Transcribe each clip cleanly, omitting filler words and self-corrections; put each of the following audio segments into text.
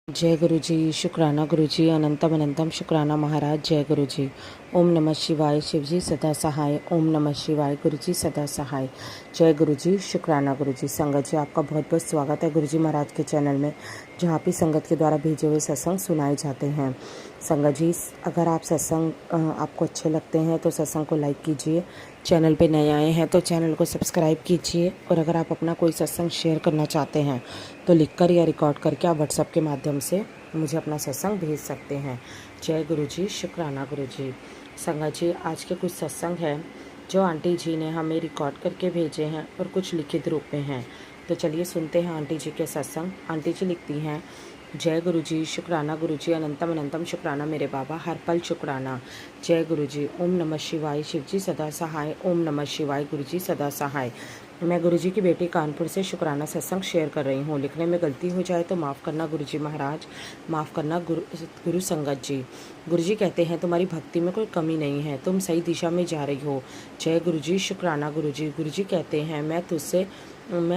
जय गुरु जी, शुक्राना गुरु जी, अनंतम अनंतम शुक्राना महाराज। जय गुरु जी। ओम नमः शिवाय, शिव जी सदा सहाय। ओम नमः शिवाय, गुरु जी सदा सहाय। जय गुरु जी, शुक्राना गुरु जी। संगत जी, आपका बहुत बहुत स्वागत है गुरु जी महाराज के चैनल में, जहाँ पे संगत के द्वारा भेजे हुए सत्संग सुनाए जाते हैं। संगत जी, अगर आप सत्संग आपको अच्छे लगते हैं तो सत्संग को लाइक कीजिए। चैनल पे नए आए हैं तो चैनल को सब्सक्राइब कीजिए। और अगर आप अपना कोई सत्संग शेयर करना चाहते हैं तो लिखकर या रिकॉर्ड करके आप व्हाट्सएप के माध्यम से मुझे अपना सत्संग भेज सकते हैं। जय गुरु जी, शुक्राना गुरु जी। संगत जी, आज के कुछ सत्संग हैं जो आंटी जी ने हमें रिकॉर्ड करके भेजे हैं और कुछ लिखित रूप में हैं। तो चलिए सुनते हैं आंटी जी के सत्संग। आंटी जी लिखती हैं, जय गुरु जी, शुक्राना गुरु जी, अनंतम अनंतम शुक्राना मेरे बाबा, हर पल शुक्राना। जय गुरु जी। ओम नमः शिवाय, शिव जी सदा सहाय। ओम नमः शिवाय, गुरु जी सदा सहाय। मैं गुरु जी की बेटी कानपुर से शुक्राना सत्संग शेयर कर रही हूँ। लिखने में गलती हो जाए तो माफ़ करना गुरु जी महाराज, माफ़ करना गुरु संगत जी। गुरु जी कहते हैं तुम्हारी भक्ति में कोई कमी नहीं है, तुम सही दिशा में जा रही हो। जय गुरु जी, शुक्राना गुरु जी। गुरु जी कहते हैं मैं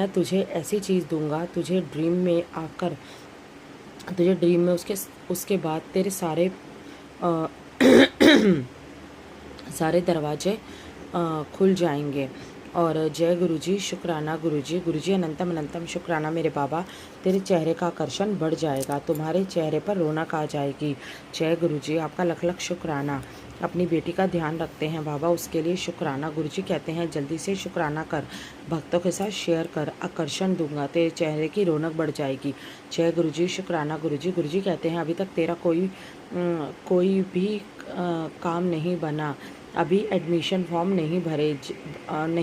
तुझे ऐसी चीज़ दूंगा, तुझे ड्रीम में उसके बाद तेरे सारे दरवाजे खुल जाएंगे। और जय गुरु जी, शुक्राना गुरु जी। गुरु जी अनंतम अनंतम शुक्राना मेरे बाबा, तेरे चेहरे का आकर्षण बढ़ जाएगा, तुम्हारे चेहरे पर रौनक आ जाएगी। जय गुरु जी, आपका लख लख शुक्राना। अपनी बेटी का ध्यान रखते हैं बाबा, उसके लिए शुक्राना। गुरु जी कहते हैं जल्दी से शुक्राना कर, भक्तों के साथ शेयर कर, आकर्षण दूंगा, तेरे चेहरे की रौनक बढ़ जाएगी। जय गुरु जी, शुक्राना गुरु जी। गुरु जी कहते हैं अभी तक तेरा कोई भी काम नहीं बना, अभी एडमिशन फॉर्म नहीं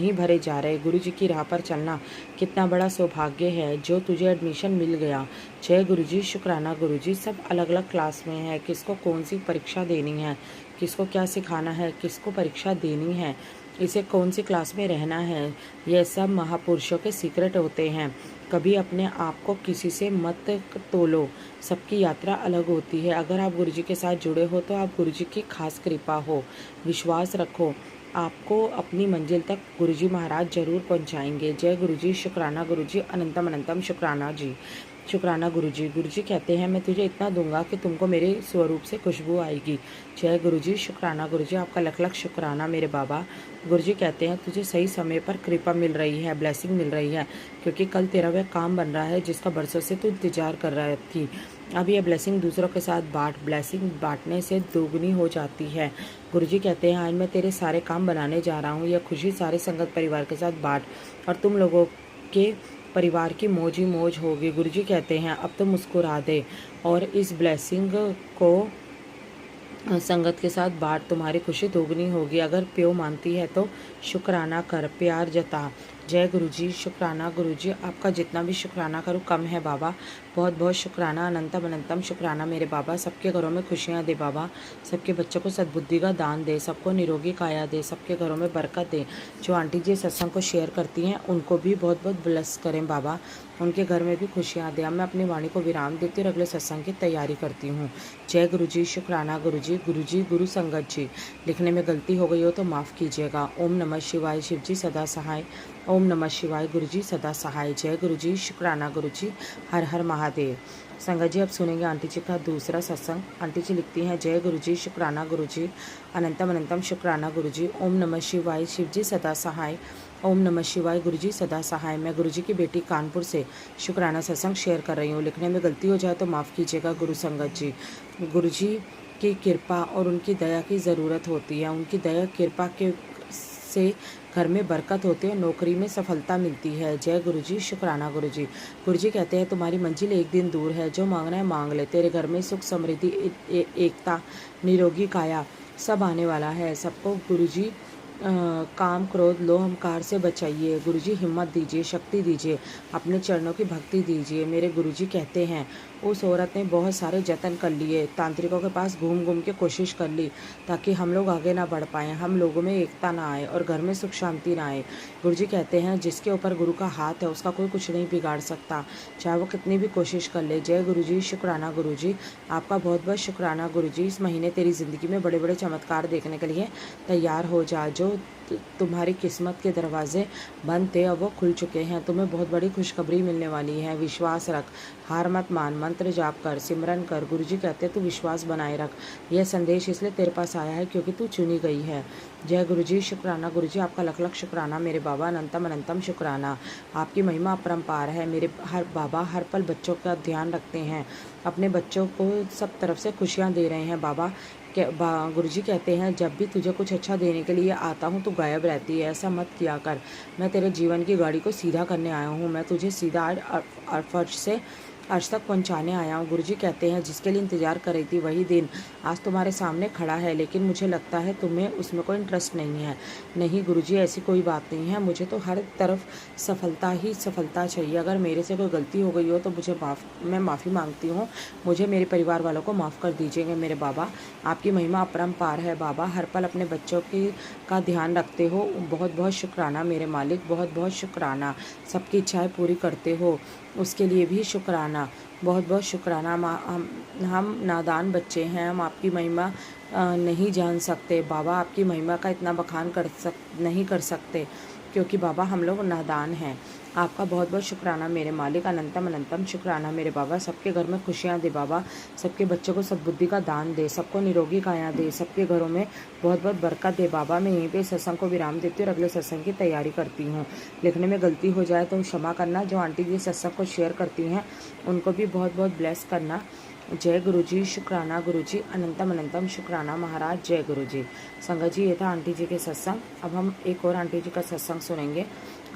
भरे जा रहे। गुरु जी की राह पर चलना कितना बड़ा सौभाग्य है जो तुझे एडमिशन मिल गया। जय गुरु जी, शुक्राना गुरु जी। सब अलग अलग क्लास में है, किसको कौन सी परीक्षा देनी है, किसको क्या सिखाना है, किसको परीक्षा देनी है, इसे कौन सी क्लास में रहना है, यह सब महापुरुषों के सीक्रेट होते हैं। कभी अपने आप को किसी से मत तोलो, सबकी यात्रा अलग होती है। अगर आप गुरुजी के साथ जुड़े हो तो आप गुरुजी की खास कृपा हो, विश्वास रखो, आपको अपनी मंजिल तक गुरुजी महाराज जरूर पहुंचाएंगे। जय गुरुजी, शुक्राना गुरुजी, अनंतम अनंतम शुक्राना जी। शुक्राना गुरुजी। गुरुजी कहते हैं मैं तुझे इतना दूंगा कि तुमको मेरे स्वरूप से खुशबू आएगी। जय गुरुजी, शुक्राना गुरुजी, आपका लख लख शुक्राना मेरे बाबा। गुरुजी कहते हैं तुझे सही समय पर कृपा मिल रही है, ब्लेसिंग मिल रही है, क्योंकि कल तेरा वह काम बन रहा है जिसका बरसों से तू इंतजार कर रही थी। अब यह ब्लेसिंग दूसरों के साथ बांट, ब्लेसिंग बांटने से दोगुनी हो जाती है। गुरुजी कहते हैं आज मैं तेरे सारे काम बनाने जा रहा हूँ, यह खुशी सारे संगत परिवार के साथ बांट और तुम लोगों के परिवार की मौज ही मौज होगी। गुरुजी कहते हैं अब तो मुस्कुरा दे और इस ब्लेसिंग को संगत के साथ बांट, तुम्हारी खुशी दोगुनी होगी। अगर प्यो मानती है तो शुक्राना कर, प्यार जता। जय गुरु जी, शुक्राना गुरु जी, आपका जितना भी शुक्राना करूँ कम है बाबा। बहुत बहुत शुक्राना, अनंतम अनंतम शुक्राना मेरे बाबा। सबके घरों में खुशियाँ दे बाबा, सबके बच्चों को सद्बुद्धि का दान दे, सबको निरोगी काया दे, सबके घरों में बरकत दे। जो आंटी जी सत्संग को शेयर करती हैं उनको भी बहुत बहुत ब्लेस करें बाबा, उनके घर में भी खुशियाँ दे। अब मैं अपनी वाणी को विराम देती और अगले सत्संग की तैयारी करती हूँ। जय गुरु जी, शुक्राना गुरु जी। गुरु जी, गुरु संगत जी, लिखने में गलती हो गई हो तो माफ़ कीजिएगा। ओम नमः शिवाय, शिव जी सदा सहाय। ओम नमः शिवाय, गुरु जी सदा सहाय। जय गुरु जी, शुक्राना गुरु जी, हर हर महादेव। संगत जी, अब सुनेंगे आंटी जी का दूसरा सत्संग। आंटी जी लिखती हैं जय गुरु जी, शुक्राना गुरु जी, अनंतम अनंतम शुक्राना गुरु जी। ओम नमः शिवाय, शिव जी सदा सहाय। ओम नमः शिवाय, गुरु जी सदा सहाय। मैं गुरु जी की बेटी कानपुर से शुक्राना सत्संग शेयर कर रही हूँ। लिखने में गलती हो जाए तो माफ़ कीजिएगा गुरु संगत जी। गुरु जी की कृपा और उनकी दया की ज़रूरत होती है, उनकी दया कृपा के से घर में बरकत होती है, नौकरी में सफलता मिलती है। जय गुरु जी, शुक्राना गुरु जी। गुरु जी कहते हैं तुम्हारी मंजिल एक दिन दूर है, जो मांगना है मांग ले। तेरे घर में सुख समृद्धि एकता निरोगी काया सब आने वाला है। सबको गुरु जी काम क्रोध लोह अहंकार से बचाइए। गुरुजी हिम्मत दीजिए, शक्ति दीजिए, अपने चरणों की भक्ति दीजिए। मेरे गुरुजी कहते हैं उस औरत ने बहुत सारे जतन कर लिए, तांत्रिकों के पास घूम घूम के कोशिश कर ली ताकि हम लोग आगे ना बढ़ पाएँ, हम लोगों में एकता ना आए और घर में सुख शांति ना आए। गुरुजी कहते हैं जिसके ऊपर गुरु का हाथ है उसका कोई कुछ नहीं बिगाड़ सकता, चाहे वो कितनी भी कोशिश कर ले। जय गुरुजी, शुक्राना गुरुजी, आपका बहुत बहुत शुक्राना गुरुजी। इस महीने तेरी ज़िंदगी में बड़े बड़े चमत्कार देखने के लिए तैयार हो जा। जो तुम्हारी किस्मत के दरवाजे बंद थे और वो खुल चुके हैं। तुम्हें बहुत बड़ी खुशखबरी मिलने वाली है। विश्वास रख, हार मत मान, मंत्र जाप कर, सिमरन कर। गुरुजी कहते हैं तू विश्वास बनाए रख। यह संदेश इसलिए तेरे पास आया है क्योंकि तू चुनी गई है। जय गुरुजी, शुक्राना गुरुजी, आपका लख लख शुक्राना मेरे बाबा, अनंतम अनंतम शुक्राना। आपकी महिमा अपरंपार है। मेरे बाबा हर पल बच्चों का ध्यान रखते हैं, अपने बच्चों को सब तरफ से खुशियाँ दे रहे हैं। बाबा गुरुजी कहते हैं जब भी तुझे कुछ अच्छा देने के लिए आता हूँ तो गायब रहती है। ऐसा मत किया कर। मैं तेरे जीवन की गाड़ी को सीधा करने आया हूँ। मैं तुझे सीधा फर्श से अर्श तक पहुंचाने आया हूँ। गुरुजी कहते हैं जिसके लिए इंतज़ार कर रही थी वही दिन आज तुम्हारे सामने खड़ा है, लेकिन मुझे लगता है तुम्हें उसमें कोई इंटरेस्ट नहीं है। नहीं गुरुजी, ऐसी कोई बात नहीं है। मुझे तो हर तरफ सफलता ही सफलता चाहिए। अगर मेरे से कोई गलती हो गई हो तो मैं माफ़ी मांगती हूँ। मुझे मेरे परिवार वालों को माफ़ कर दीजिएगा मेरे बाबा। आपकी महिमा अपरंपार है बाबा, हर पल अपने बच्चों का ध्यान रखते हो। बहुत बहुत शुक्राना मेरे मालिक, बहुत बहुत शुक्राना। सबकी इच्छाएं पूरी करते हो उसके लिए भी शुक्राना, बहुत बहुत शुक्राना। हम नादान बच्चे हैं, हम आपकी महिमा नहीं जान सकते बाबा। आपकी महिमा का इतना बखान नहीं कर सकते क्योंकि बाबा हम लोग नादान हैं। आपका बहुत बहुत शुक्राना मेरे मालिक, अनंतम अनंतम शुक्राना मेरे बाबा। सबके घर में खुशियाँ दे बाबा, सबके बच्चों को सद्बुद्धि का दान दे, सबको निरोगी काया दे, सबके घरों में बहुत बहुत बरकत दे बाबा। मैं यहीं पे सत्संग को विराम देती हूँ और अगले सत्संग की तैयारी करती हूँ। लिखने में गलती हो जाए तो क्षमा करना। जो आंटी जी सत्संग को शेयर करती हैं उनको भी बहुत बहुत ब्लेस करना। जय गुरुजी, शुक्राना गुरुजी, अनंतम अनंतम शुक्राना महाराज। जय गुरुजी। संगत जी, ये था आंटी जी के सत्संग। अब हम एक और आंटी जी का सत्संग सुनेंगे।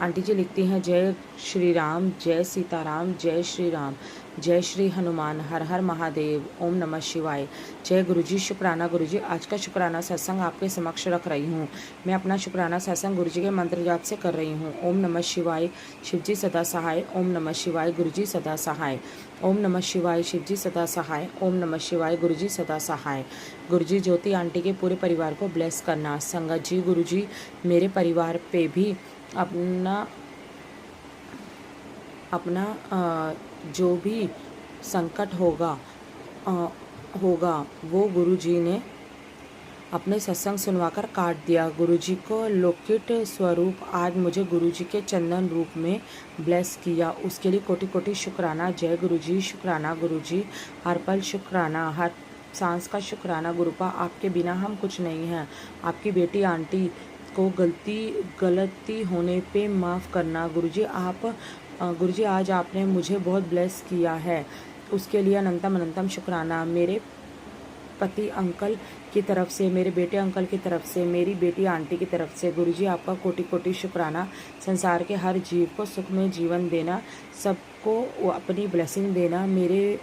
आंटी जी लिखती हैं जय श्री राम, जय सीताराम, जय श्री राम, जय श्री हनुमान, हर हर महादेव, ओम नमः शिवाय। जय गुरुजी, शुक्राना गुरुजी। आज का शुक्राना सत्संग आपके समक्ष रख रही हूँ। मैं अपना शुक्राना सत्संग गुरुजी के मंत्र जाप से कर रही हूँ। ओम नमः शिवाय, शिवजी सदा सहाय। ओम नमः शिवाय, गुरुजी सदा सहाय। ओम नमः शिवाय, शिवजी सदा सहाय। ओम नमः शिवाय, गुरुजी सदा सहाय। गुरुजी ज्योति आंटी के पूरे परिवार को ब्लेस करना। संगत जी, गुरुजी मेरे परिवार पे भी अपना जो भी संकट होगा वो गुरुजी ने अपने सत्संग सुनवाकर काट दिया। गुरुजी को लौकिक स्वरूप आज मुझे गुरुजी के चंदन रूप में ब्लेस किया, उसके लिए कोटि कोटि शुक्राना। जय गुरुजी, शुक्राना गुरुजी, हर पल शुक्राना, हर सांस का शुक्राना। गुरुपा आपके बिना हम कुछ नहीं हैं। आपकी बेटी आंटी को गलती होने पे माफ़ करना गुरुजी। आज आपने मुझे बहुत ब्लेस किया है, उसके लिए अनंतम अनंतम शुक्राना। मेरे पति अंकल की तरफ से, मेरे बेटे अंकल की तरफ से, मेरी बेटी आंटी की तरफ से गुरुजी आपका कोटि कोटि शुक्राना। संसार के हर जीव को सुख में जीवन देना, सबको अपनी ब्लेसिंग देना मेरे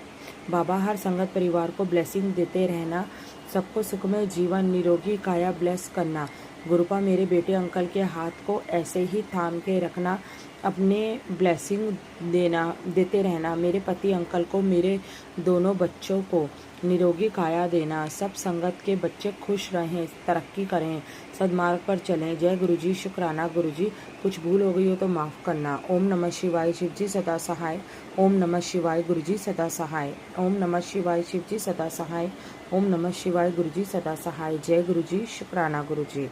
बाबा। हर संगत परिवार को ब्लेसिंग देते रहना, सबको सुख में जीवन निरोगी काया ब्लेस करना। गुरुपा मेरे बेटे अंकल के हाथ को ऐसे ही थाम के रखना, अपने ब्लेसिंग देते रहना। मेरे पति अंकल को, मेरे दोनों बच्चों को निरोगी काया देना। सब संगत के बच्चे खुश रहें, तरक्की करें, सदमार्ग पर चलें। जय गुरुजी, शुक्राना गुरुजी। कुछ भूल हो गई हो तो माफ़ करना। ओम नमः शिवाय, शिवजी सदा सहाय। ओम नमः शिवाय, गुरुजी सदा सहाय। ओम नमः शिवाय, शिवजी सदा सहाय। ओम नमः शिवाय, गुरुजी सदा सहाय। जय गुरुजी, शुक्राना गुरुजी।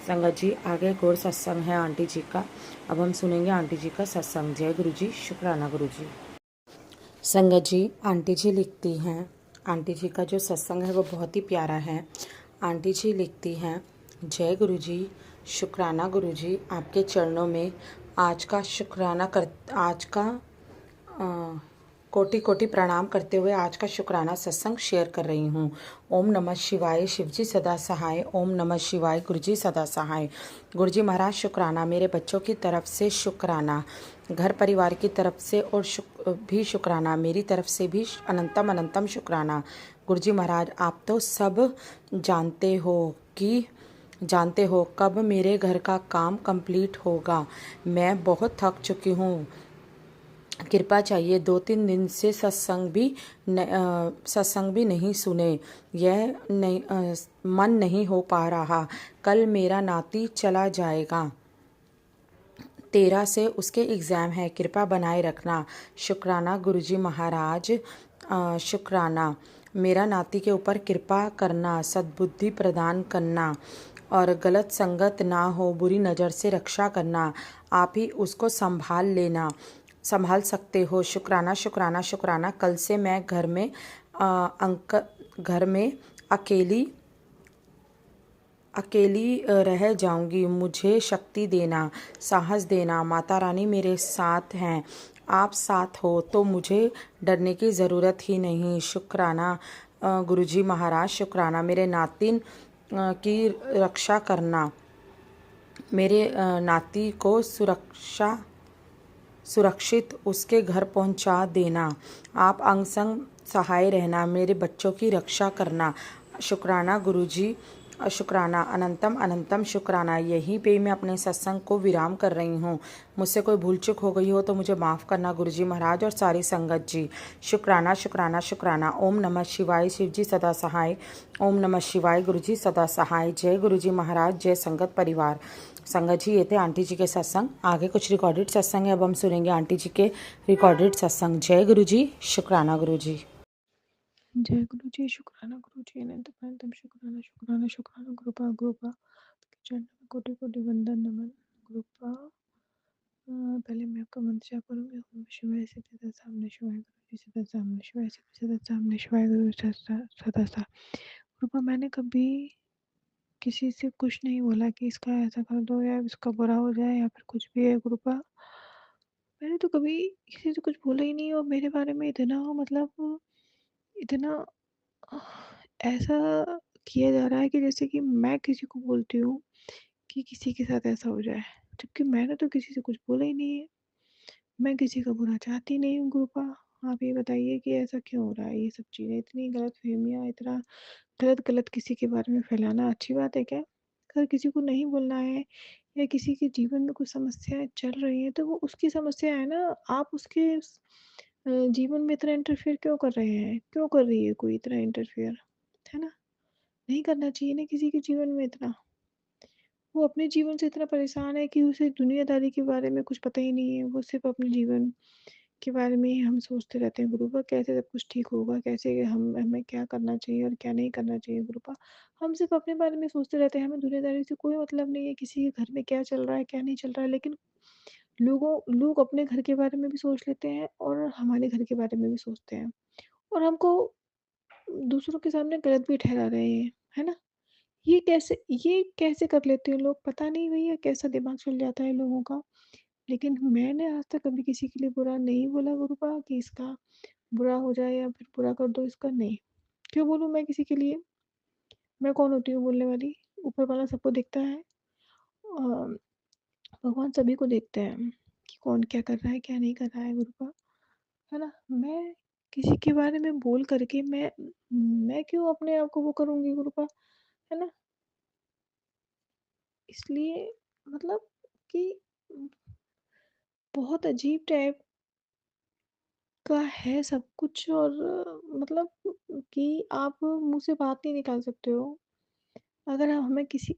संगत जी, आगे एक और सत्संग है आंटी जी का। अब हम सुनेंगे आंटी जी का सत्संग। जय गुरुजी, शुक्राना गुरुजी। संगत जी, आंटी जी लिखती हैं, आंटी जी का जो सत्संग है वो बहुत ही प्यारा है। आंटी जी लिखती हैं जय गुरुजी, शुक्राना गुरुजी, आपके चरणों में आज का कोटि कोटि प्रणाम करते हुए आज का शुक्राना सत्संग शेयर कर रही हूँ। ओम नमः शिवाय, शिवजी सदा सहाय। ओम नमः शिवाय, गुरुजी सदा सहाय। गुरुजी महाराज शुक्राना, मेरे बच्चों की तरफ से शुक्राना, घर परिवार की तरफ से और भी शुक्राना, मेरी तरफ से भी अनंतम अनंतम शुक्राना। गुरुजी महाराज, आप तो सब जानते हो कब मेरे घर का काम कंप्लीट होगा। मैं बहुत थक चुकी हूँ, कृपा चाहिए। 2-3 दिन से सत्संग भी नहीं सुने, मन नहीं हो पा रहा। कल मेरा नाती चला जाएगा, 13 से उसके एग्ज़ाम है, कृपा बनाए रखना। शुक्राना गुरुजी महाराज, शुक्राना। मेरा नाती के ऊपर कृपा करना, सद्बुद्धि प्रदान करना और गलत संगत ना हो, बुरी नज़र से रक्षा करना, आप ही उसको संभाल सकते हो। शुक्राना शुक्राना शुक्राना, कल से मैं घर में अकेली अकेली रह जाऊंगी, मुझे शक्ति देना, साहस देना। माता रानी मेरे साथ हैं, आप साथ हो तो मुझे डरने की ज़रूरत ही नहीं। शुक्राना गुरुजी महाराज, शुक्राना मेरे नातिन की रक्षा करना, मेरे नाती को सुरक्षित उसके घर पहुंचा देना। आप अंग संग सहाय रहना, मेरे बच्चों की रक्षा करना। शुक्राना गुरुजी, शुक्राना अनंतम अनंतम शुक्राना। यहीं पे मैं अपने सत्संग को विराम कर रही हूँ। मुझसे कोई भूल चूक हो गई हो तो मुझे माफ़ करना गुरुजी महाराज और सारी संगत जी। शुक्राना शुक्राना शुक्राना। ओम नमः शिवाय, शिव जी सदा सहाय। ओम नमः शिवाय, गुरुजी सदा सहाय। जय गुरुजी महाराज, जय संगत परिवार। संगत जी, ये थे आंटी जी के सत्संग। आगे कुछ रिकॉर्डेड सत्संग है, अब हम सुनेंगे आंटी जी के रिकॉर्डेड सत्संग। जय गुरु जी, शुक्राना गुरु जी। जय गुरु जी, शुक्राना गुरु जी, अनंत अनंतम शुक्राना शुक्राना शुक्राना, कृपा कृपा चरण में कोटि कोटि वंदन नमन। कृपा पहले मैं आपका मंत्र जाप करूंगी। ओम शिवाय सदा सामने शिवाय गुरु जी सदा सामने शिवाय सदा सामने शिवाय गुरु सदा सा। कृपा मैंने कभी किसी से कुछ नहीं बोला कि इसका ऐसा कर दो या इसका बुरा हो जाए या फिर कुछ भी है। कृपा मैंने तो कभी किसी से कुछ बोला ही नहीं, और मेरे बारे में इतना मतलब इतना ऐसा किया जा रहा है कि जैसे कि मैं किसी को बोलती हूँ कि किसी के साथ ऐसा हो जाए, जबकि मैंने तो किसी से कुछ बोला ही नहीं है। मैं किसी का बुरा चाहती नहीं हूँ। गुरुपा आप ये बताइए कि ऐसा क्यों हो रहा है? ये सब चीज़ें, इतनी गलतफ़हमियाँ, इतना गलत-गलत किसी के बारे में फैलाना अच्छी बात है क्या? अगर किसी को नहीं बोलना है या किसी के जीवन में कुछ समस्याएँ चल रही हैं, तो वो उसकी समस्या है ना, आप उसके जीवन में इतना इंटरफेयर क्यों कर रहे हैं? क्यों कर रही है कोई इतना इंटरफेयर? है ना? नहीं करना चाहिए ना किसी के जीवन में इतना। वो अपने जीवन से इतना परेशान है कि उसे दुनियादारी के बारे में कुछ पता ही नहीं है। वो सिर्फ़ अपने जीवन के बारे में ही हम सोचते रहते हैं। गुरुपा कैसे सब कुछ ठीक होगा? कैसे हम हमें क्या करना चाहिए और क्या नहीं करना चाहिए गुरुपा? हम सिर्फ़ अपने बारे में सोचते रहते हैं। हमें दुनियादारी से कोई मतलब नहीं है, किसी के घर में क्या चल रहा है, क्या नहीं चल रहा है। लेकिन लोग अपने घर के बारे में भी सोच लेते हैं और हमारे घर के बारे में भी सोचते हैं, और हमको दूसरों के सामने गलत भी ठहरा रहे हैं। है ना? ये कैसे कर लेते हैं लोग, पता नहीं भैया कैसा दिमाग चल जाता है लोगों का। लेकिन मैंने आज तक कभी किसी के लिए बुरा नहीं बोला गुरुपा कि इसका बुरा हो जाए या फिर पूरा कर दो इसका, नहीं। क्यों बोलूँ मैं किसी के लिए? मैं कौन होती हूँ बोलने वाली? ऊपर वाला सबको देखता है। भगवान सभी को देखते हैं कि कौन क्या कर रहा है, क्या नहीं कर रहा है गुरुपा, है ना? मैं किसी के बारे में बोल करके मैं क्यों अपने आप को वो करूँगी गुरुपा, है ना? इसलिए मतलब कि बहुत अजीब टाइप का है सब कुछ, और मतलब कि आप मुँह से बात नहीं निकाल सकते हो। अगर हमें किसी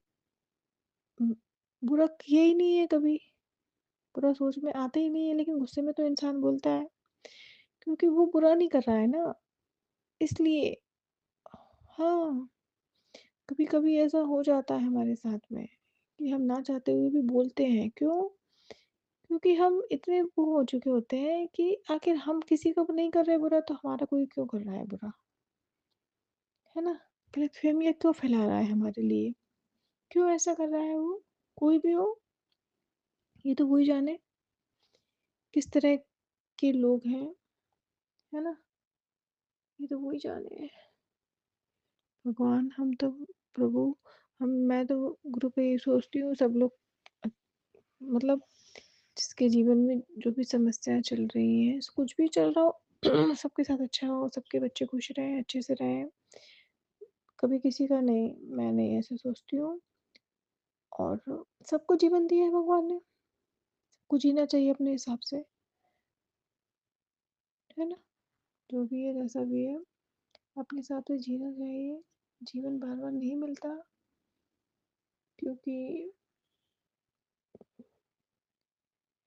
उम, बुरा किया ही नहीं है कभी, बुरा सोच में आता ही नहीं है, लेकिन गुस्से में तो इंसान बोलता है, क्योंकि वो बुरा नहीं कर रहा है ना, इसलिए। हाँ, कभी-कभी ऐसा हो जाता है हमारे साथ में कि हम ना चाहते हुए भी बोलते हैं। क्यों? क्योंकि हम इतने वो हो चुके होते हैं कि आखिर हम किसी को नहीं कर रहे बुरा, तो हमारा कोई क्यों कर रहा है बुरा, है ना? गलतफ़हमियाँ क्यों फैला रहा है हमारे लिए? क्यों ऐसा कर रहा है वो? कोई भी हो, ये तो वो ही जाने किस तरह के लोग हैं, है ना? ये तो वो ही जाने। भगवान, हम तो प्रभु, हम मैं तो गुरु पे यही सोचती हूँ सब लोग अ, मतलब जिसके जीवन में जो भी समस्याएँ चल रही हैं, कुछ भी चल रहा हो सबके साथ अच्छा हो, सबके बच्चे खुश रहें, अच्छे से रहें। कभी किसी का नहीं, मैं नहीं ऐसे सोचती हूँ, और सबको जीवन दिया है भगवान ने, सबको जीना चाहिए अपने हिसाब से, है ना? जो भी है, जैसा भी है, अपने हिसाब से जीना चाहिए। जीवन बार-बार नहीं मिलता, क्योंकि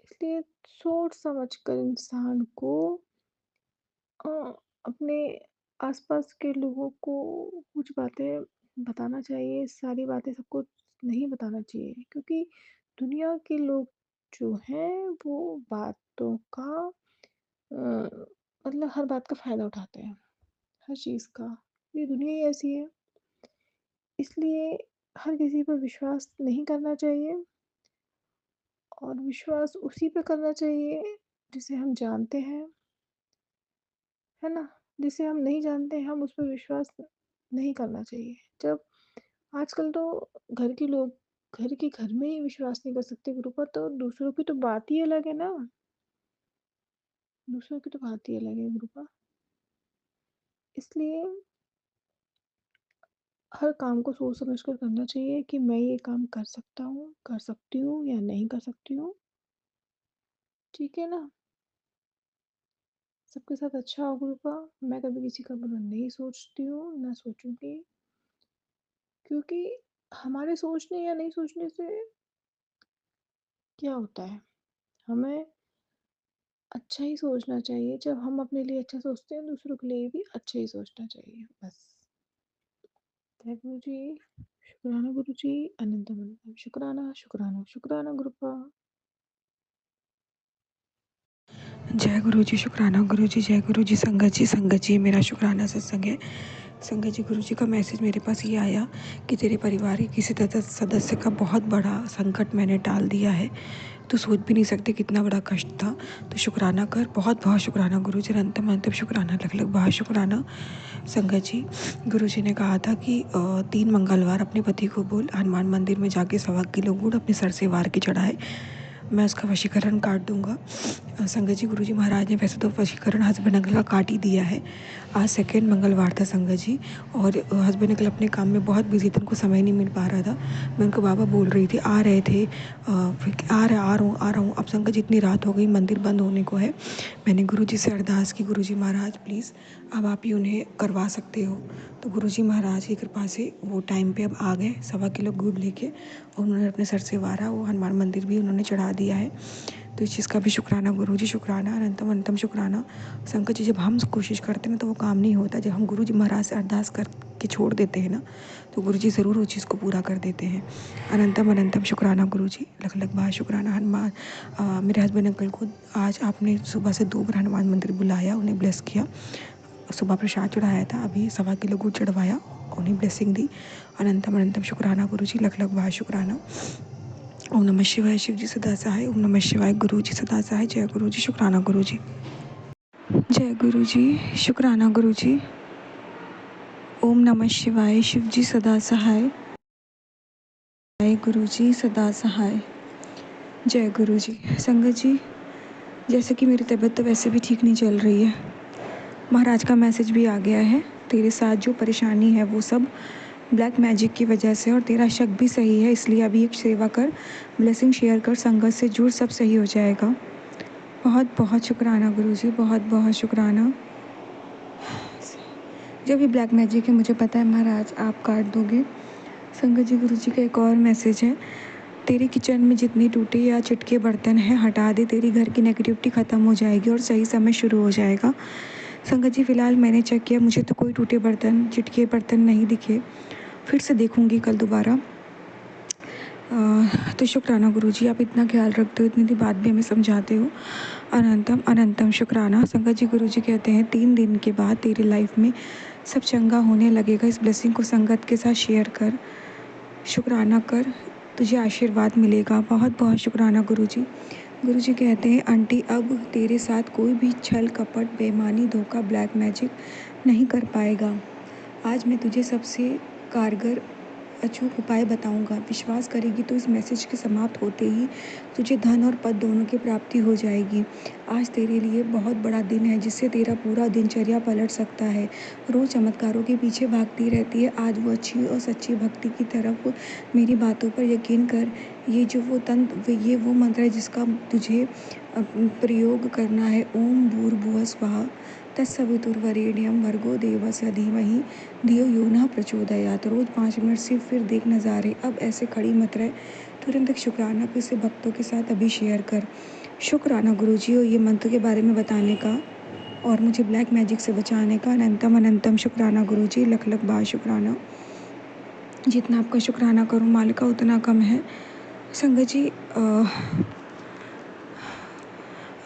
इसलिए सोच समझ कर इंसान को अ, अपने आस-पास के लोगों को कुछ बातें बताना चाहिए, सारी बातें सबको नहीं बताना चाहिए, क्योंकि दुनिया के लोग जो हैं वो बातों का मतलब हर बात का फ़ायदा उठाते हैं, हर चीज़ का। ये दुनिया ही ऐसी है, इसलिए हर किसी पर विश्वास नहीं करना चाहिए और विश्वास उसी पे करना चाहिए जिसे हम जानते हैं, है ना? जिसे हम नहीं जानते हैं, हम उस पे विश्वास नहीं करना चाहिए। जब आजकल तो घर के लोग घर के घर में ही विश्वास नहीं कर सकते गुरु पर, तो दूसरों की तो बात ही अलग है ना, दूसरों की तो बात ही अलग है गुरु पर। इसलिए हर काम को सोच समझ कर करना चाहिए कि मैं ये काम कर सकता हूँ, कर सकती हूँ या नहीं कर सकती हूँ, ठीक है ना? सबके साथ अच्छा हो गुरु का, मैं कभी किसी का बुरा नहीं सोचती हूँ, ना सोचूँगी, क्योंकि हमारे सोचने या नहीं सोचने से क्या होता है? हमें अच्छा ही सोचना चाहिए। जब हम अपने लिए अच्छा सोचते हैं, दूसरों के लिए भी अच्छा ही सोचना चाहिए, बस। जय गुरु जी, शुक्राना गुरु जी, अनंत अनंत शुक्राना, शुक्राना, शुक्राना गुरु का। जय गुरु जी, शुक्राना गुरु जी, जय गुरु जी, संगत जी मेरा शुक्राना सत्संग है। संगत जी, गुरु जी का मैसेज मेरे पास ये आया कि तेरे परिवार के किसी सदस्य का बहुत बड़ा संकट मैंने टाल दिया है। तू सोच भी नहीं सकते कितना बड़ा कष्ट था। तो शुक्राना कर, बहुत बहुत शुक्राना गुरु जी, अंतम अंतम शुक्राना, लग लग बहुत शुक्राना। संगत जी, गुरु जी ने कहा था कि 3 मंगलवार अपने पति को बोल हनुमान मंदिर में जाके 1.25 किलो गुड़ अपने सर से वार के चढ़ाए, मैं उसका वशीकरण काट दूंगा। संगत जी, गुरु जी महाराज ने वैसे तो वशीकरण हस्बैंड अंकल का काट ही दिया है। आज सेकेंड मंगलवार था संगत जी, और हस्बैंड अंकल अपने काम में बहुत बिजी थे, उनको समय नहीं मिल पा रहा था। मैं उनको बाबा बोल रही थी, आ रहे थे, फिर आ रहा हूँ। अब संगत जी इतनी रात हो गई, मंदिर बंद होने को है। मैंने गुरु जी से अरदास की, गुरु जी महाराज प्लीज़ अब आप ही उन्हें करवा सकते हो। तो गुरु जी महाराज की कृपा से वो टाइम पे अब आ गए 1.25 किलो गुड़ लेके, और उन्होंने अपने सर से वारा, वो हनुमान मंदिर भी उन्होंने चढ़ा दिया है। तो इस चीज़ का भी शुक्राना गुरु जी, शुक्राना, अनंतम अनंतम शुक्राना। संकट जी, जब हम कोशिश करते हैं ना तो वो काम नहीं होता। जब हम गुरु जी महाराज से अरदास करके छोड़ देते हैं ना, तो गुरु जी ज़रूर उस चीज़ को पूरा कर देते हैं। अनंतम अनंतम शुक्राना गुरु जी, लख लख बार शुक्राना। हनुमान मेरे हस्बैंड अंकल को आज आपने सुबह से 2 बार हनुमान मंदिर बुलाया, उन्हें ब्लेस किया। सुबह प्रसाद चढ़ाया था, अभी 1.25 किलो गुड़ चढ़वाया, उन्हें ब्लेसिंग दी। अनंतम अनंतम शुक्राना गुरु जी, लख लख बार शुक्राना। ओम नमः शिवाय, शिव जी सदा सहाय। ओम नमः शिवाय, गुरु जी सदा सहाय। जय गुरु जी, शुक्राना गुरु जी। जय गुरु जी, शुक्राना गुरु जी। ओम नमः शिवाय, शिव जी सदा सहाय। जय गुरु जी सदा सहाय। जय गुरु जी। संगत जी, जैसे कि मेरी तबीयत तो वैसे भी ठीक नहीं चल रही है, महाराज का मैसेज भी आ गया है, तेरे साथ जो परेशानी है वो सब ब्लैक मैजिक की वजह से, और तेरा शक भी सही है, इसलिए अभी एक सेवा कर, ब्लेसिंग शेयर कर, संगत से जुड़, सब सही हो जाएगा। बहुत बहुत शुक्राना गुरु जी, बहुत बहुत शुक्राना। जब ये ब्लैक मैजिक है मुझे पता है महाराज आप काट दोगे। संगत जी, गुरु जी का एक और मैसेज है, तेरे किचन में जितने टूटे या चिटके बर्तन हैं हटा दे, तेरी घर की नेगेटिविटी ख़त्म हो जाएगी और सही समय शुरू हो जाएगा। संगत जी, फ़िलहाल मैंने चेक किया, मुझे तो कोई टूटे बर्तन, चिटके बर्तन नहीं दिखे, फिर से देखूंगी कल दोबारा। तो शुक्राना गुरु जी, आप इतना ख्याल रखते हो, इतनी बात भी हमें समझाते हो। अनंतम अनंतम शुक्राना। संगत जी, गुरु जी कहते हैं 3 दिन के बाद तेरी लाइफ में सब चंगा होने लगेगा। इस ब्लेसिंग को संगत के साथ शेयर कर, शुक्राना कर, तुझे आशीर्वाद मिलेगा। बहुत बहुत शुक्राना गुरु जी। गुरु जी कहते हैं आंटी, अब तेरे साथ कोई भी छल कपट, बेईमानी, धोखा, ब्लैक मैजिक नहीं कर पाएगा। आज मैं तुझे सबसे कारगर अचूक उपाय बताऊंगा। विश्वास करेगी तो इस मैसेज के समाप्त होते ही तुझे धन और पद दोनों की प्राप्ति हो जाएगी। आज तेरे लिए बहुत बड़ा दिन है, जिससे तेरा पूरा दिनचर्या पलट सकता है। रोज़ चमत्कारों के पीछे भागती रहती है, आज वो अच्छी और सच्ची भक्ति की तरफ मेरी बातों पर यकीन कर। ये वो मंत्र है जिसका तुझे प्रयोग करना है। ओम भूर्भुवः स्वः तत्सवितुर्वरेण्यं भर्गो देवस्य धीमहि धियो यो नः प्रचोदयात्। रोज़ 5 मिनट सिर्फ, फिर देख नज़ारे। अब ऐसे खड़ी मत रह, तुरंत एक शुक्राना किसी भक्तों के साथ अभी शेयर कर। शुक्राना गुरु जी, और ये मंत्र के बारे में बताने का और मुझे ब्लैक मैजिक से बचाने का अनंतम अनंतम शुक्राना गुरु जी, लख लख बार शुक्राना। जितना आपका शुक्राना करूँ मालिका उतना कम है। संगत जी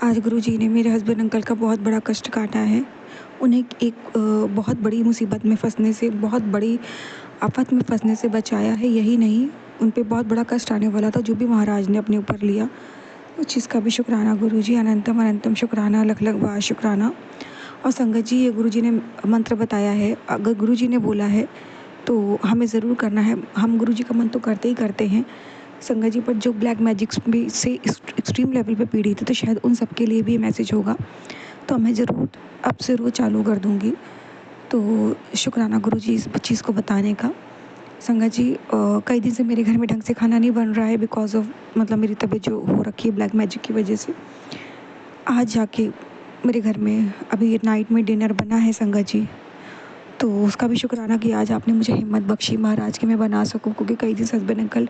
आज गुरुजी ने मेरे हस्बैंड अंकल का बहुत बड़ा कष्ट काटा है। उन्हें एक बहुत बड़ी मुसीबत में फँसने से, बहुत बड़ी आफ़त में फँसने से बचाया है। यही नहीं, उन पे बहुत बड़ा कष्ट आने वाला था जो भी महाराज ने अपने ऊपर लिया, उस चीज़ का भी शुक्राना गुरुजी, अनंतम अनंतम शुक्राना, लख लख बार शुक्राना। और संगत जी ये गुरुजी ने मंत्र बताया है, अगर गुरुजी ने बोला है तो हमें ज़रूर करना है। हम गुरुजी का मंत्र तो करते ही करते हैं संगत जी, पर जो ब्लैक मैजिक्स भी से एक्सट्रीम लेवल पे पीड़ित है तो शायद उन सब के लिए भी ये मैसेज होगा, तो मैं ज़रूर अब से रोज़ चालू कर दूँगी। तो शुक्राना गुरुजी इस चीज़ को बताने का। संगत जी कई दिन से मेरे घर में ढंग से खाना नहीं बन रहा है बिकॉज़ ऑफ मतलब मेरी तबीयत जो हो रखी है ब्लैक मैजिक की वजह से। आज जाके मेरे घर में अभी नाइट में डिनर बना है संगत जी, तो उसका भी शुक्राना कि आज आपने मुझे हिम्मत बख्शी महाराज कि मैं बना सकूं, क्योंकि कई दिन से हस्बैंड अंकल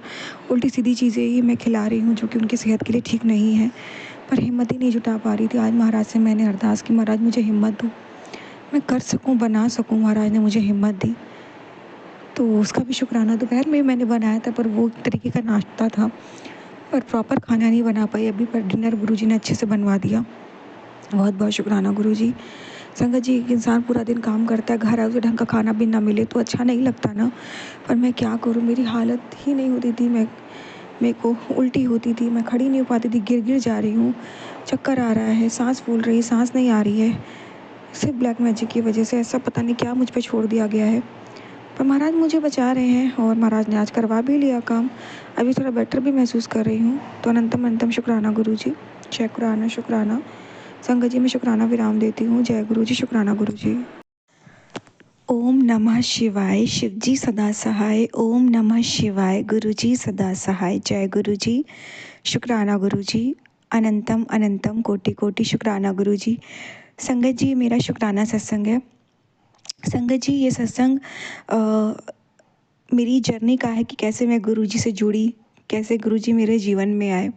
उल्टी सीधी चीज़ें ही मैं खिला रही हूँ जो कि उनकी सेहत के लिए ठीक नहीं है, पर हिम्मत ही नहीं जुटा पा रही थी। आज महाराज से मैंने अरदास की, महाराज मुझे हिम्मत दो, मैं कर सकूँ, बना सकूँ। महाराज ने मुझे हिम्मत दी, तो उसका भी शुक्राना। दोपहर में मैंने बनाया था पर वो एक तरीके का नाश्ता था, पर प्रॉपर खाना नहीं बना पाई अभी, पर डिनर गुरुजी ने अच्छे से बनवा दिया। बहुत बहुत शुक्राना गुरुजी। संगत जी एक इंसान पूरा दिन काम करता है, घर आए उसे ढंग का खाना भी ना मिले तो अच्छा नहीं लगता ना, पर मैं क्या करूँ, मेरी हालत ही नहीं होती थी। मेरे को उल्टी होती थी, मैं खड़ी नहीं हो पाती थी, गिर गिर जा रही हूँ, चक्कर आ रहा है, सांस फूल रही है, सांस नहीं आ रही है, सिर्फ ब्लैक मैजिक की वजह से। ऐसा पता नहीं क्या मुझ पे छोड़ दिया गया है, पर महाराज मुझे बचा रहे हैं और महाराज ने आज करवा भी लिया काम। अभी थोड़ा बेटर भी महसूस कर रही हूँ, तो अनंतम अनंतम शुक्राना गुरुजी, शुक्राना शुक्राना। संगत जी मैं शुक्राना विराम देती हूँ। जय गुरुजी, शुक्राना गुरुजी। ओम नमः शिवाय, शिवजी सदा सहाय। ओम नमः शिवाय, गुरुजी सदा सहाय। जय गुरुजी, शुक्राना गुरुजी, अनंतम अनंतम कोटि कोटि शुक्राना गुरुजी। संगत जी मेरा शुक्राना सत्संग है। संगत जी ये सत्संग मेरी जर्नी का है कि कैसे मैं गुरुजी से जुड़ी, कैसे गुरुजी मेरे जीवन में आए।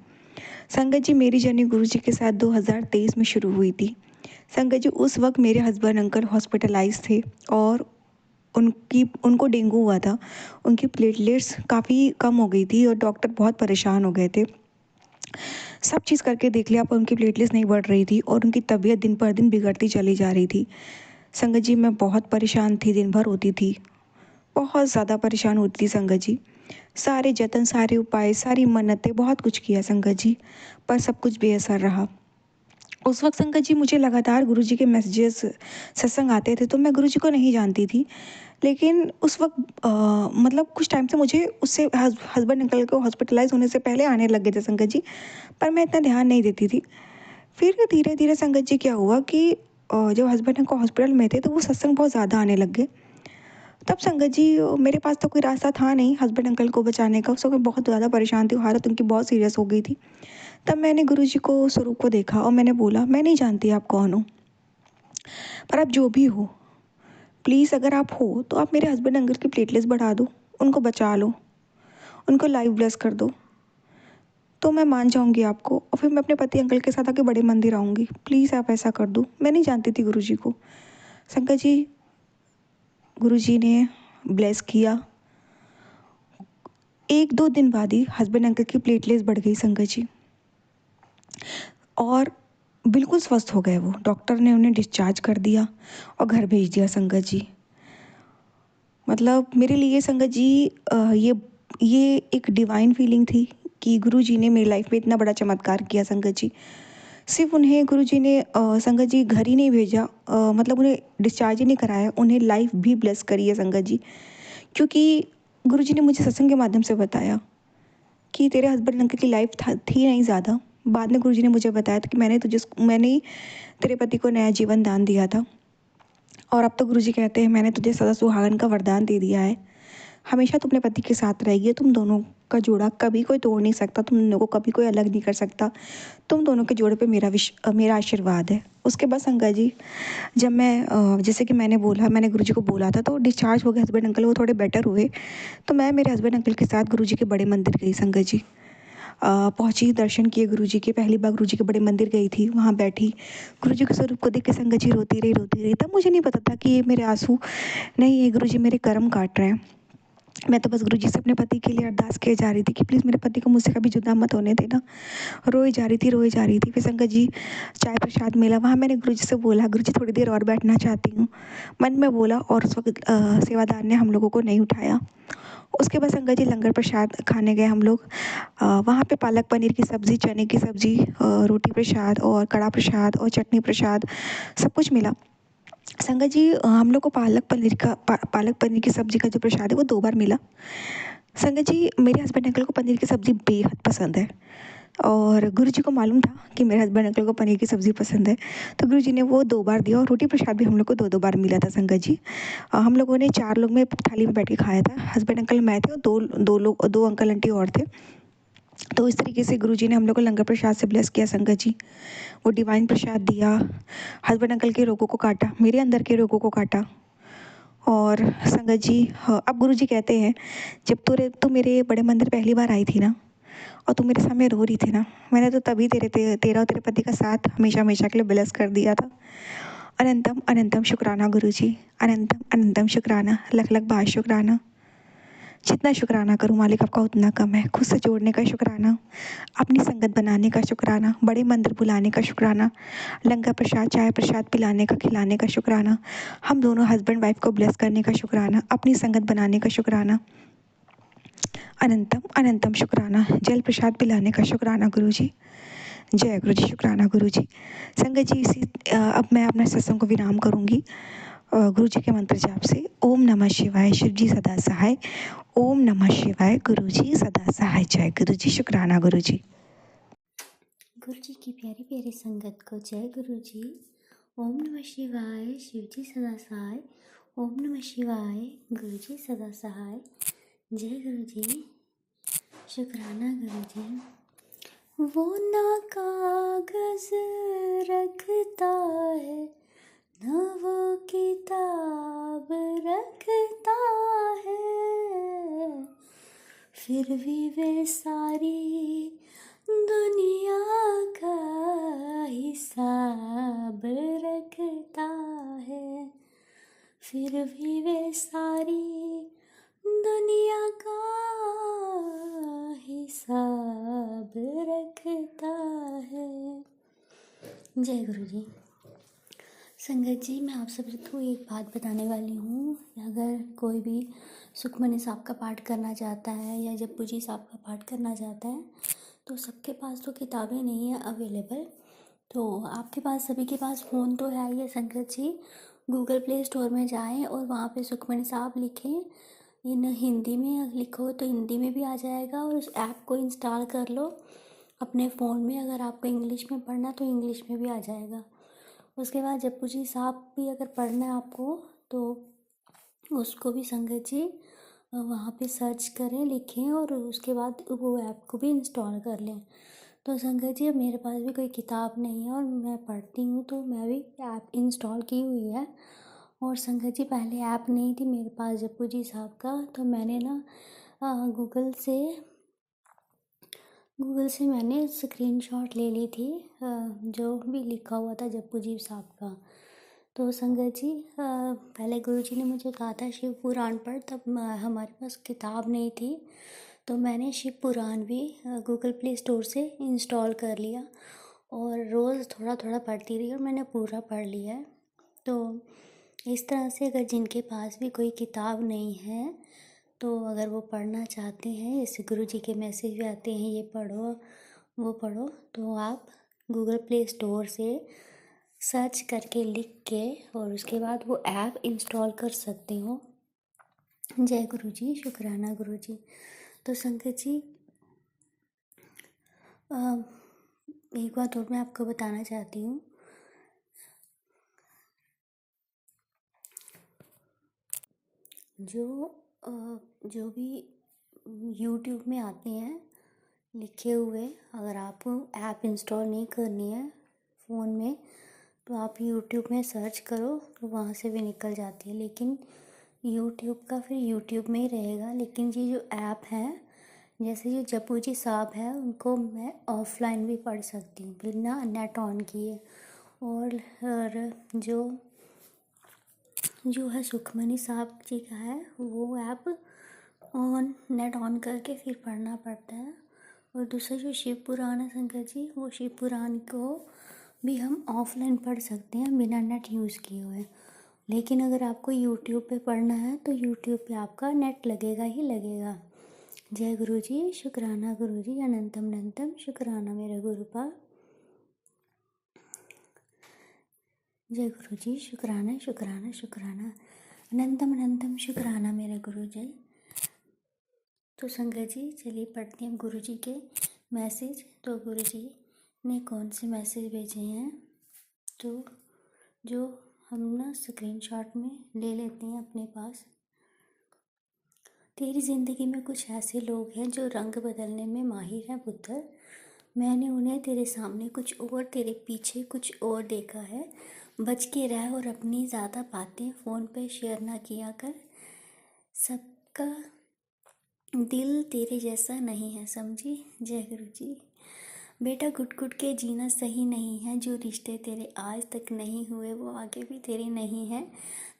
संगत जी मेरी जर्नी गुरुजी के साथ 2023 में शुरू हुई थी। संगत जी उस वक्त मेरे हस्बैंड अंकल हॉस्पिटलाइज थे और उनको डेंगू हुआ था। उनकी प्लेटलेट्स काफ़ी कम हो गई थी और डॉक्टर बहुत परेशान हो गए थे। सब चीज़ करके देख लिया पर उनकी प्लेटलेट्स नहीं बढ़ रही थी और उनकी तबीयत दिन पर दिन बिगड़ती चली जा रही थी। संगत जी मैं बहुत परेशान थी, दिन भर होती थी, बहुत ज़्यादा परेशान होती थी संगत जी। सारे जतन, सारे उपाय, सारी मन्नतें, बहुत कुछ किया संगत जी, पर सब कुछ बेअसर रहा। उस वक्त संगत जी मुझे लगातार गुरुजी के मैसेजेस सत्संग आते थे, तो मैं गुरुजी को नहीं जानती थी, लेकिन उस वक्त मतलब कुछ टाइम से मुझे उससे हस्बैंड अंकल को हॉस्पिटलाइज होने से पहले आने लग गए थे संगत जी, पर मैं इतना ध्यान नहीं देती थी। फिर धीरे धीरे संगत जी क्या हुआ कि जब हस्बैंड अंकल हॉस्पिटल में थे तो वो सत्संग बहुत ज़्यादा आने लग गए। तब संगत जी मेरे पास तो कोई रास्ता था नहीं हस्बैंड अंकल को बचाने का, उस वक्त मैं बहुत ज़्यादा परेशान थी, हालत उनकी बहुत सीरियस हो गई थी। तब मैंने गुरुजी को स्वरूप को देखा और मैंने बोला, मैं नहीं जानती आप कौन हो, पर आप जो भी हो, प्लीज़ अगर आप हो तो आप मेरे हस्बैंड अंकल की प्लेटलेट्स बढ़ा दो, उनको बचा लो, उनको लाइव ब्लेस कर दो, तो मैं मान जाऊंगी आपको और फिर मैं अपने पति अंकल के साथ आके बड़े मंदिर आऊँगी। प्लीज़ आप ऐसा कर दो। मैं नहीं जानती थी गुरुजी को। संगत जी गुरुजी ने ब्लेस किया। 1-2 दिन बाद ही हस्बैंड अंकल की प्लेटलेट्स बढ़ गई संगत जी, और बिल्कुल स्वस्थ हो गए वो। डॉक्टर ने उन्हें डिस्चार्ज कर दिया और घर भेज दिया संगत जी। मतलब मेरे लिए संगत जी ये एक डिवाइन फीलिंग थी कि गुरुजी ने मेरी लाइफ में इतना बड़ा चमत्कार किया संगत जी। सिर्फ उन्हें गुरुजी ने संगत जी घर ही नहीं भेजा, मतलब उन्हें डिस्चार्ज ही नहीं कराया, उन्हें लाइफ भी ब्लेस करी है संगत जी। क्योंकि गुरुजी ने मुझे सत्संग के माध्यम से बताया कि तेरे हस्बैंड अंकल की लाइफ थी नहीं ज़्यादा। बाद में गुरुजी ने मुझे बताया था कि मैंने ही तेरे पति को नया जीवन दान दिया था, और अब तो गुरुजी कहते हैं मैंने तुझे सदा सुहागन का वरदान दे दिया है। हमेशा तुम अपने पति के साथ रहेगी, तुम दोनों का जोड़ा कभी कोई तोड़ नहीं सकता, तुम दोनों को कभी कोई अलग नहीं कर सकता। तुम दोनों के जोड़े पे मेरा आशीर्वाद है। उसके बाद संगत जी जब मैं जैसे कि मैंने गुरुजी को बोला था तो डिस्चार्ज हो गए हस्बैंड अंकल, वो थोड़े बेटर हुए, तो मैं मेरे हस्बैंड अंकल के साथ गुरुजी के बड़े मंदिर गई संगत जी। पहुंची, दर्शन किए गुरुजी के, पहली बार गुरुजी के बड़े मंदिर गई थी, वहाँ बैठी, गुरुजी के स्वरूप को देख के संगत जी रोती रही। तब मुझे नहीं पता था कि ये मेरे आंसू नहीं, ये गुरुजी मेरे कर्म काट रहे हैं। मैं तो बस गुरुजी से अपने पति के लिए अरदास किए जा रही थी कि प्लीज़ मेरे पति को मुझसे कभी जुदा मत होने देना। रोई जा रही थी, रोई जा रही थी। फिर संगत जी चाय प्रसाद मिला, वहाँ मैंने गुरुजी से बोला, गुरुजी थोड़ी देर और बैठना चाहती हूँ। मन में बोला और उस वक़्त सेवादार ने हम लोगों को नहीं उठाया। उसके बाद संगत जी लंगर प्रसाद खाने गए हम लोग। वहाँ पे पालक पनीर की सब्ज़ी, चने की सब्ज़ी, रोटी प्रसाद और कड़ा प्रसाद और चटनी प्रसाद सब कुछ मिला। संगत जी हम लोग को पालक पनीर की सब्ज़ी का जो प्रसाद है वो 2 बार मिला। संगत जी मेरे हस्बैंड अंकल को पनीर की सब्ज़ी बेहद पसंद है और गुरुजी को मालूम था कि मेरे हस्बैंड अंकल को पनीर की सब्ज़ी पसंद है, तो गुरुजी ने वो 2 बार दिया और रोटी प्रसाद भी हम लोग को 2-2 बार मिला था संगत जी। हम लोगों ने 4 लोग में थाली में बैठ के खाया था। हस्बैंड अंकल, मैं थे और 2 अंकल आंटी और थे। तो इस तरीके से गुरुजी ने हम लोग को लंगर प्रसाद से ब्लेस किया संगत जी। वो डिवाइन प्रसाद दिया, हस्बैंड अंकल के रोगों को काटा, मेरे अंदर के रोगों को काटा। और संगत जी अब गुरुजी कहते हैं, जब तू मेरे बड़े मंदिर पहली बार आई थी ना और तू मेरे सामने रो रही थी ना, मैंने तो तभी तेरा और तेरे पति का साथ हमेशा हमेशा के लिए ब्लेस कर दिया था। अनंतम अनंतम शुक्राना गुरुजी, अनंतम अनंतम शुक्राना, लख लख बार शुक्राना। जितना शुक्राना करूँ मालिक आपका उतना कम है। खुद से जोड़ने का शुक्राना, अपनी संगत बनाने का शुक्राना, बड़े मंदिर बुलाने का शुक्राना, लंगर प्रसाद चाय प्रसाद पिलाने का खिलाने का शुक्राना, हम दोनों हस्बैंड वाइफ को ब्लेस करने का शुक्राना, अपनी संगत बनाने का शुक्राना। अनंतम अनंतम शुक्राना, जल प्रसाद पिलाने का शुक्राना गुरुजी। जय गुरुजी, शुक्राना गुरुजी। संगत जी अब मैं अपना सत्संग को विराम करूँगी गुरुजी के मंत्र जाप से। ओम नमः शिवाय, शिव जी सदा सहाय। ओम नमः शिवाय, गुरुजी सदा सहाय। जय गुरुजी, शुक्राना गुरुजी। गुरु जी की प्यारी प्यारी संगत को जय गुरु जी। ओम नमः शिवाय, शिव जी सदा सहाय। ओम नमः शिवाय, गुरु जी सदा सहाय। जय गुरु जी, शुक्राना गुरु जी। वो ना कागज रखता है, न वो किताब रखता है, फिर भी वे सारी दुनिया का हिसाब रखता है, फिर भी वे सारी दुनिया का हिसाब रखता है। जय गुरु जी। संगत जी, मैं आप सबसे तो एक बात बताने वाली हूँ। अगर कोई भी सुखमनी साहब का पाठ करना चाहता है या जप्पू जी साहब का पाठ करना चाहता है, तो सबके पास तो किताबें नहीं है अवेलेबल। तो आपके पास, सभी के पास फ़ोन तो है ही है संगत जी। गूगल प्ले स्टोर में जाएं और वहाँ पे सुखमनी साहब लिखें, इन हिंदी में लिखो तो हिंदी में भी आ जाएगा, और उस ऐप को इंस्टॉल कर लो अपने फ़ोन में। अगर आपको इंग्लिश में पढ़ना तो इंग्लिश में भी आ जाएगा। उसके बाद जप्पू जी साहब भी अगर पढ़ना है आपको तो उसको भी संगत जी वहाँ पे सर्च करें, लिखें और उसके बाद वो ऐप को भी इंस्टॉल कर लें। तो संगत जी, अब मेरे पास भी कोई किताब नहीं है और मैं पढ़ती हूँ, तो मैं भी ऐप इंस्टॉल की हुई है। और संगत जी, पहले ऐप नहीं थी मेरे पास जप्पू जी साहब का, तो मैंने ना गूगल से मैंने स्क्रीनशॉट ले ली थी जो भी लिखा हुआ था जप्पू जी साहब का। तो संगत जी, पहले गुरु जी ने मुझे कहा था शिव पुराण पढ़, तब हमारे पास किताब नहीं थी, तो मैंने शिव पुराण भी गूगल प्ले स्टोर से इंस्टॉल कर लिया और रोज़ थोड़ा थोड़ा पढ़ती रही और मैंने पूरा पढ़ लिया है। तो इस तरह से अगर जिनके पास भी कोई किताब नहीं है, तो अगर वो पढ़ना चाहते हैं, जैसे गुरु जी के मैसेज भी आते हैं ये पढ़ो वो पढ़ो, तो आप गूगल प्ले स्टोर से सर्च करके लिख के और उसके बाद वो ऐप इंस्टॉल कर सकते हो। जय गुरु जी, शुक्राना गुरु जी। तो संगत जी, एक बात और मैं आपको बताना चाहती हूँ। जो भी यूट्यूब में आते हैं लिखे हुए, अगर आपको ऐप इंस्टॉल नहीं करनी है फ़ोन में, तो आप यूट्यूब में सर्च करो तो वहाँ से भी निकल जाती है। लेकिन यूट्यूब का फिर यूट्यूब में ही रहेगा। लेकिन ये जो ऐप है, जैसे जो जप्पू जी साहब है, उनको मैं ऑफलाइन भी पढ़ सकती हूँ बिना नेट ऑन किए। और जो है सुखमनी साहब जी का है, वो ऐप नेट ऑन करके फिर पढ़ना पड़ता है। और दूसरा जो शिव पुराण है संगत जी, वो शिव पुराण को भी हम ऑफलाइन पढ़ सकते हैं बिना नेट यूज़ किए हुए। लेकिन अगर आपको यूट्यूब पे पढ़ना है तो यूट्यूब पे आपका नेट लगेगा ही लगेगा। जय गुरु जी, शुक्राना गुरु जी, अनंतम अनंतम शुक्राना मेरे गुरुपा। जय गुरु जी, शुक्राना शुक्राना शुक्राना, अनंतम अनंतम शुक्राना मेरे गुरु जी। तो संगत जी चलिए पढ़ते हैं गुरु जी के मैसेज। तो गुरु जी ने कौन से मैसेज भेजे हैं, तो जो हम ना स्क्रीनशॉट में ले लेते हैं अपने पास। तेरी ज़िंदगी में कुछ ऐसे लोग हैं जो रंग बदलने में माहिर हैं पुत्र। मैंने उन्हें तेरे सामने कुछ और, तेरे पीछे कुछ और देखा है। बच के रह और अपनी ज़्यादा बातें फ़ोन पे शेयर ना किया कर। सबका दिल तेरे जैसा नहीं है, समझी। जय गुरु जी। बेटा घुट घुट के जीना सही नहीं है। जो रिश्ते तेरे आज तक नहीं हुए वो आगे भी तेरे नहीं हैं।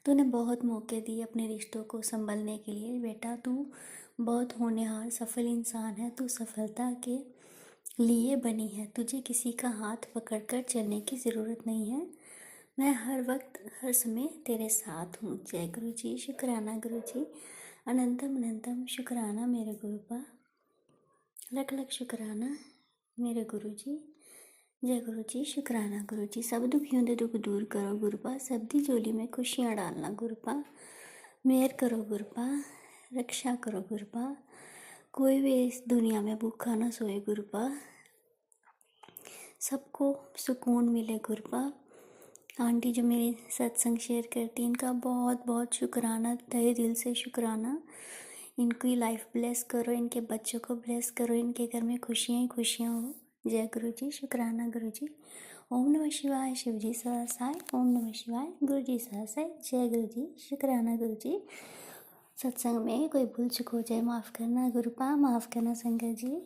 तूने बहुत मौके दिए अपने रिश्तों को संभलने के लिए। बेटा तू बहुत होनहार सफल इंसान है। तू सफलता के लिए बनी है। तुझे किसी का हाथ पकड़कर चलने की ज़रूरत नहीं है। मैं हर वक्त हर समय तेरे साथ हूँ। जय गुरु जी, शुक्राना गुरु जी, अनंतम अनंतम शुक्राना मेरे गुरुपा। लख लख शुक्राना मेरे गुरु जी। जय गुरु जी, शुक्राना गुरु जी। सब दुखियों दे दुख दूर करो गुरुपा। सब दी झोली में खुशियाँ डालना गुरुपा। मेहर करो गुरुपा, रक्षा करो गुरुपा। कोई भी इस दुनिया में भूखा ना सोए गुरुपा। सबको सुकून मिले गुरुपा। आंटी जो मेरे सत्संग शेयर करती हैं, इनका बहुत बहुत शुक्राना, तहे दिल से शुक्राना। इनकी लाइफ ब्लेस करो, इनके बच्चों को ब्लेस करो, इनके घर में खुशियाँ ही खुशियाँ हो। जय गुरु जी, शुक्राना गुरु जी। ओम नमः शिवाय, शिव जी सहसाय। ओम नमः शिवाय, गुरु जी सहसाय। जय गुरु जी, शुक्राना गुरु जी। सत्संग में कोई भूल चूक हो जाए माफ़ करना गुरुपा, माफ़ करना संगत जी।